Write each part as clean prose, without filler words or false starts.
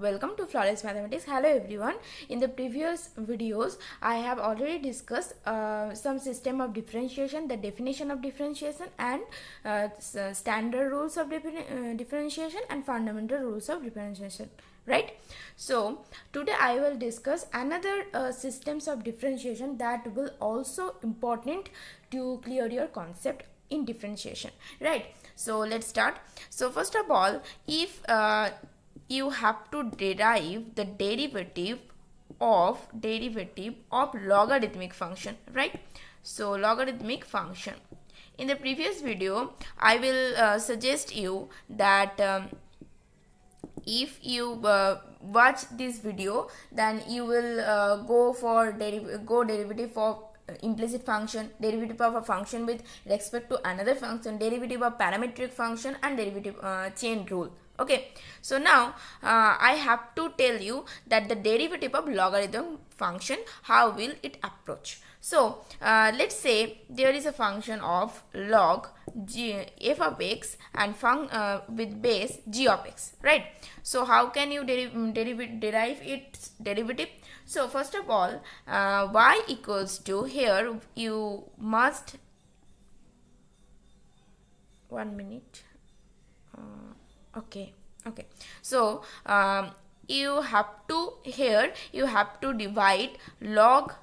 welcome to Flawless Mathematics. Hello everyone. In the previous videos I have already discussed some system of differentiation, the definition of differentiation, and standard rules of differentiation and fundamental rules of differentiation, right? So today I will discuss another systems of differentiation that will also important to clear your concept in differentiation, right? So let's start. So first of all, if you have to derive the derivative of logarithmic function, right? So logarithmic function, in the previous video I will suggest you that if you watch this video, then you will go for derivative for implicit function, derivative of a function with respect to another function, derivative of parametric function, and derivative chain rule. Okay, so now I have to tell you that the derivative of logarithm function, how will it approach. So let's say there is a function of log f of x and with base g of x, right? So how can you derive its derivative? So first of all, y equals to, here you must, 1 minute, okay, so you have to divide log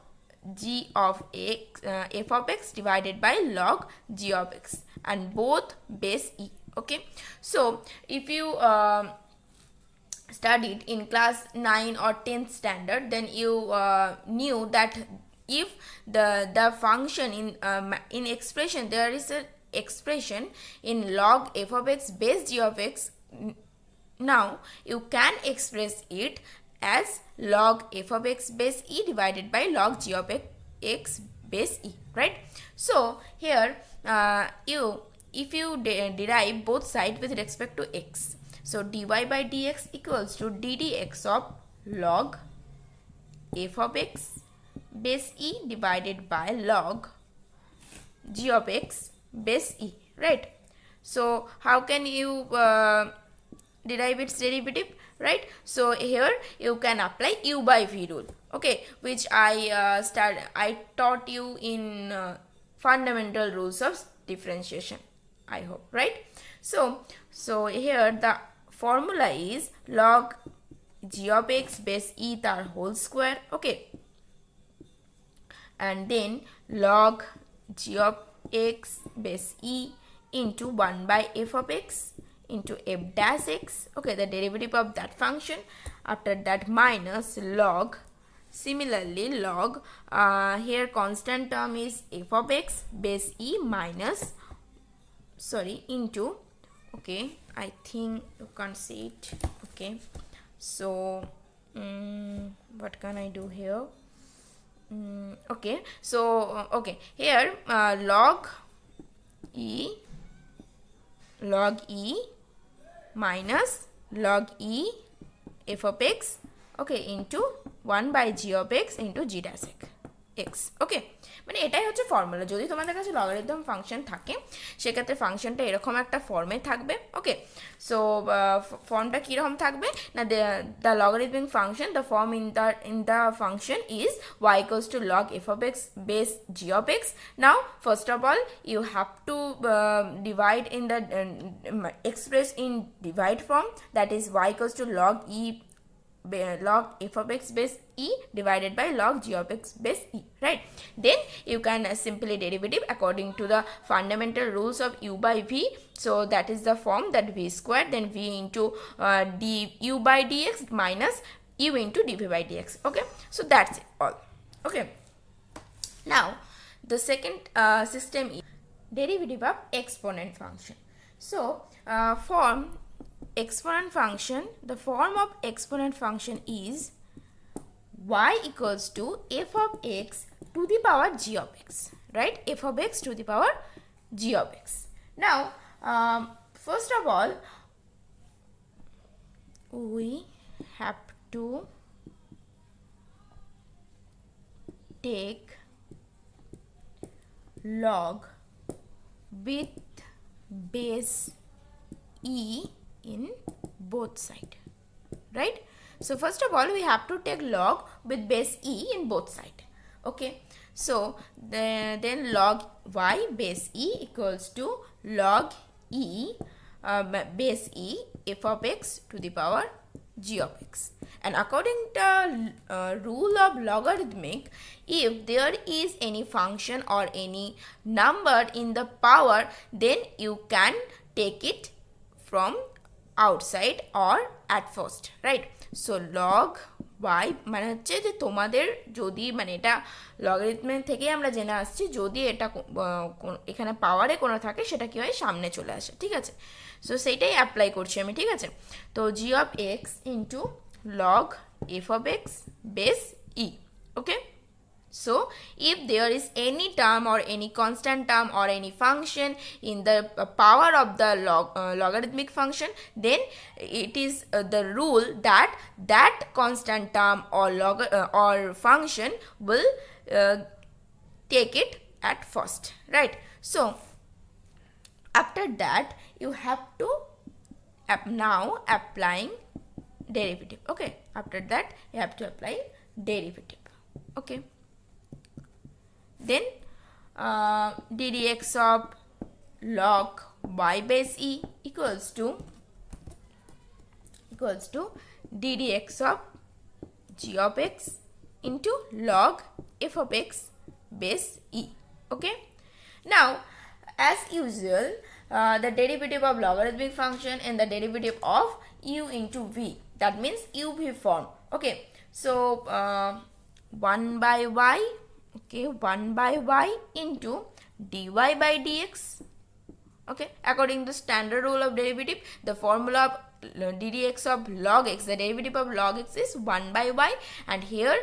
g of x, f of x divided by log g of x, and both base e. Okay, so if you studied in class 9 or 10th standard, then you knew that if the function in expression, there is a expression in log f of x base g of x, now you can express it as log f of x base e divided by log g of x base e, right? So here if you derive both sides with respect to x, so dy by dx equals to ddx of log f of x base e divided by log g of x base e, right? So how can you derive its derivative, right? So here you can apply u by v rule, okay, which I taught you in fundamental rules of differentiation, I hope, right? So here the formula is log g of x base e tar whole square, okay, and then log g of x base e into 1 by f of x into f dash x, okay, the derivative of that function. After that, minus log, similarly log, here constant term is f of x base e minus, into, okay, I think you can't see it, okay, so what can I do here? Okay, so okay, here log e minus log e f of x, okay, into 1 by g of x into g dash x, okay, মানে এটাই হচ্ছে formula. যদি তোমাদের কাছে logarithm function থাকে সেক্ষেত্রে ফাংশনটা এরকম একটা ফর্মে থাকবে, ওকে। সো ফর্মটা কীরকম থাকবে না, the logarithmic function, the form in the function is y equals to log f of x base g of x. Now first of all you have to divide in the express in divide form, that is y equals to log f of x base e divided by log g of x base e, right? Then you can simply derivative according to the fundamental rules of u by v. So that is the form, that v squared then v into du by dx minus u into dv by dx, okay. So that's it all, okay. Now the second system is derivative of exponent function. So exponent function, the form of exponent function is y equals to f of x to the power g of x, right? F of x to the power g of x. Now first of all we have to take log with base e in both sides, right? So first of all, we have to take log with base e in both sides. Okay, so then log y base e equals to log e base e f of x to the power g of x. And according to rule of logarithmic, if there is any function or any number in the power, then you can take it from outside or at first, right? So log y মানে হচ্ছে যে তোমাদের যদি মানে এটা লগারিথমের থেকে আমরা জেনে আসছি, যদি এটা এখানে পাওয়ারে কোনো থাকে সেটা কি হয়, সামনে চলে আসে, ঠিক আছে? সো সেইটাই অ্যাপ্লাই করছি আমি, ঠিক আছে? তো g of x into log f of x base e. Okay, so if there is any term or any constant term or any function in the power of the logarithmic function, then it is the rule that that constant term or or function will take it at first, right? So after that you have to now applying derivative. Okay, after that you have to apply derivative. Okay, then ddx of log y base e equals to ddx of g of x into log f of x base e. Okay, now as usual, the derivative of logarithmic function and the derivative of u into v, that means uv form. Okay, so 1 by y, okay, 1 by y into dy by dx. Okay, according to standard rule of derivative, the formula of ddx of log x, the derivative of log x is 1 by y, and here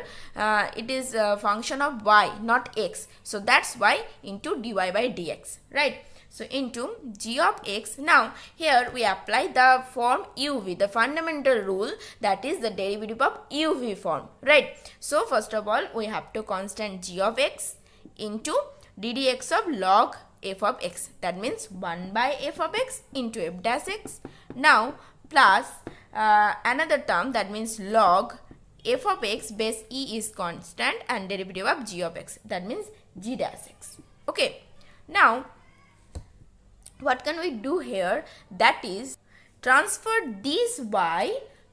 it is a function of y, not x, so that's why into dy by dx, right? So into g of x. Now here we apply the form uv, the fundamental rule, that is the derivative of uv form, right? So first of all we have to constant g of x into ddx of log f of x, that means 1 by f of x into f dash x. Now plus another term, that means log f of x base e is constant and derivative of g of x, that means g dash x. Okay, now what can we do here, that is transfer this y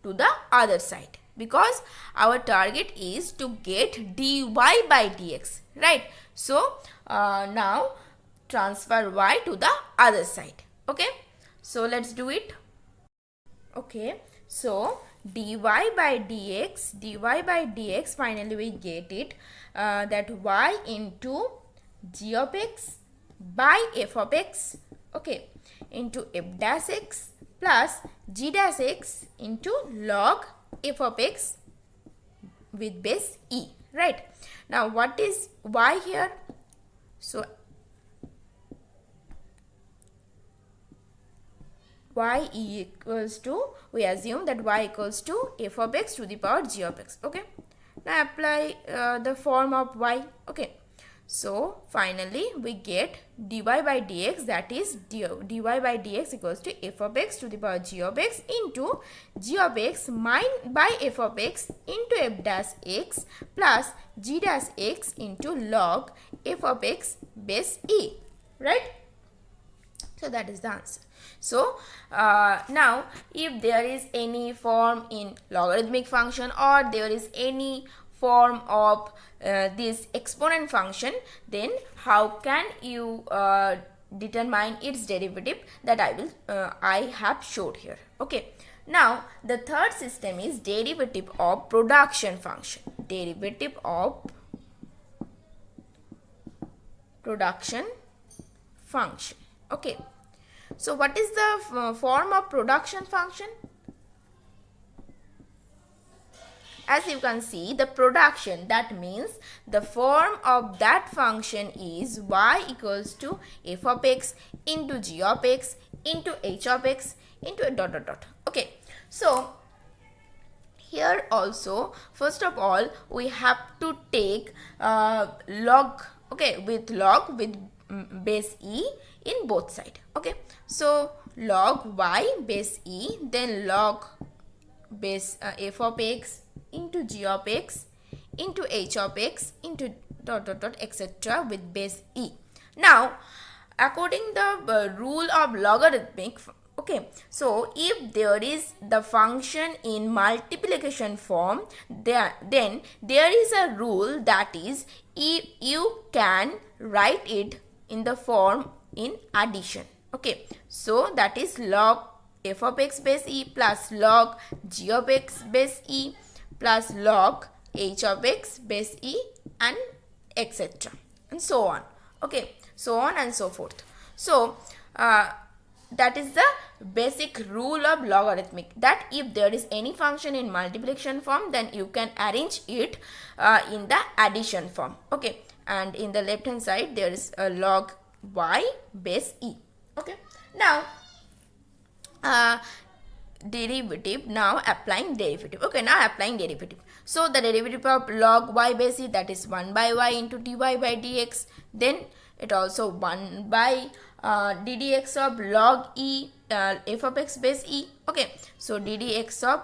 to the other side, because our target is to get dy by dx, right? So now transfer y to the other side. Okay, so let's do it. Okay, so dy by dx, finally we get it, that y into g of x by f of x, okay, into f dash x plus g dash x into log f of x with base e, right? Now what is y here? So y equals to, we assume that y equals to f of x to the power g of x. Okay, now apply the form of y. Okay, so finally we get dy by dx, that is dy by dx equals to f of x to the power g of x into g of x by f of x into f dash x plus g dash x into log f of x base e, right? So that is the answer. So now if there is any form in logarithmic function or there is any form of this exponent function, then how can you determine its derivative, that I have showed here. Okay, now the third system is derivative of production function. Derivative of production function. Okay, so what is the form of production function? As you can see, the production, that means the form of that function is y equals to f of x into g of x into h of x into a dot dot dot. Okay, so here also first of all we have to take log, okay, with log with base e in both side. Okay, so log y base e, then log base f of x into g of x into h of x into dot dot dot etc. with base e. Now, according the rule of logarithmic, okay, so if there is the function in multiplication form, then there is a rule, that is, if you can write it in the form in addition. Okay, so that is log f of x base e plus log g of x base e plus log h of x base e and etc. and so on. Okay, so on and so forth. So that is the basic rule of logarithmic, that if there is any function in multiplication form, then you can arrange it in the addition form. Okay, and in the left hand side there is a log y base e. Okay, now derivative, now applying derivative. Okay, now applying derivative. So the derivative of log y base e, that is 1 by y into dy by dx, then it also 1 by ddx of log e f of x base e. Okay, so ddx of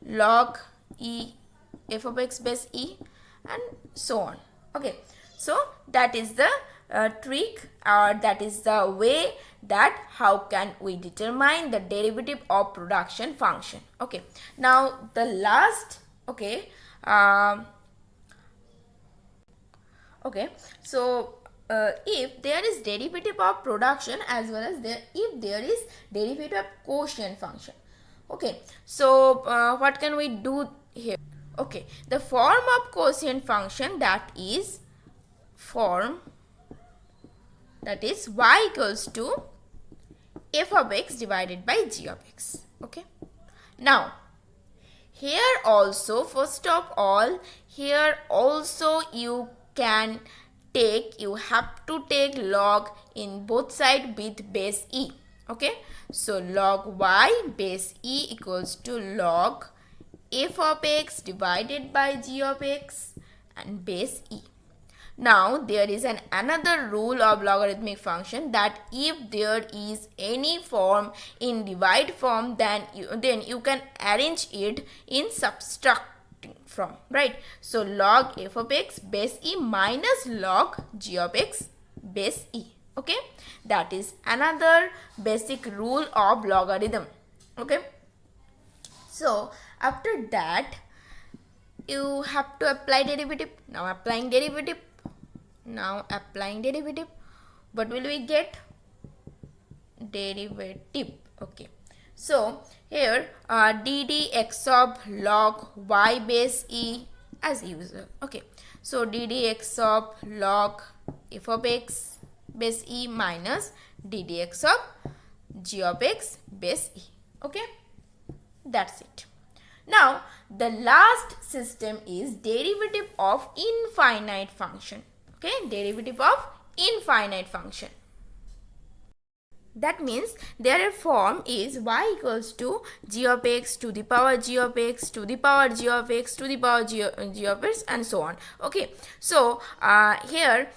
log e f of x base e and so on. Okay, so that is the trick, or that is the way that how can we determine the derivative of production function. Okay, now the last, okay, okay, so if there is derivative of production as well as if there is derivative of quotient function. Okay, so what can we do here? Okay, the form of quotient function, that is form, that is y equals to f of x divided by g of x. Okay, now here also, first of all, here also you can take, you have to take log in both sides with base e. Okay, so log y base e equals to log f of x divided by g of x and base e. Now there is another rule of logarithmic function, that if there is any form in divide form, then you can arrange it in subtracting form, right? So log f of x base e minus log g of x base e. Okay, that is another basic rule of logarithm. Okay, so after that you have to apply derivative. Now applying derivative, what will we get? Derivative. Okay, so here ddx of log y base e as usual. Okay, so ddx of log f of x base e minus ddx of g of x base e. Okay, that's it. Now the last system is derivative of infinite function. Okay, derivative of infinite function. That means their form is y equals to g of x to the power g of x to the power g of x to the power g of x and so on. Okay, so here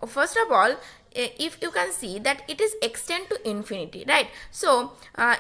first of all, if you can see that it is extend to infinity, right? So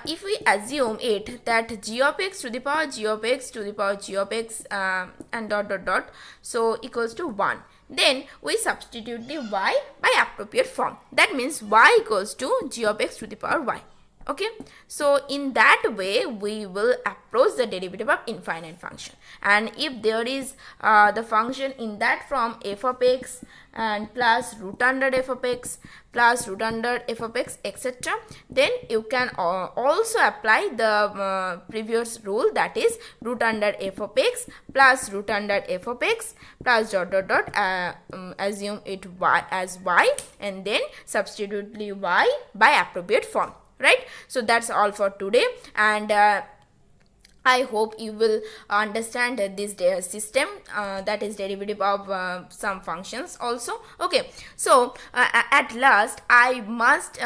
if we assume it that g of x to the power g of x to the power g of x and dot dot dot, so equals to 1, then we substitute the y by appropriate form. That means y equals to g of x to the power y. Okay, so in that way we will approach the derivative of infinite function. And if there is the function in that form, f of x and plus root under f of x plus root under f of x etc., then you can also apply the previous rule, that is root under f of x plus root under f of x plus dot dot dot, assume it y as y and then substitute the y by appropriate form, right? So that's all for today, and I hope you will understand this system, that is derivative of some functions also. Okay, so at last I must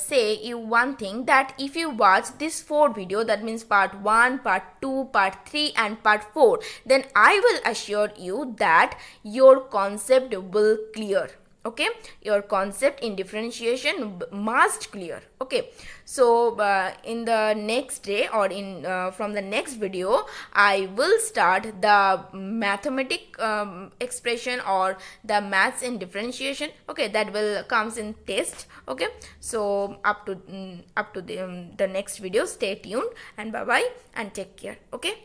say you one thing, that if you watch this 4 video, that means part 1, part 2, part 3 and part 4, then I will assure you that your concept will clear. okay, your concept in differentiation must clear. Okay, so in the next day or in from the next video I will start the mathematic expression or the maths in differentiation. Okay, that will comes in test. Okay, so up to the next video, stay tuned and bye bye and take care. Okay.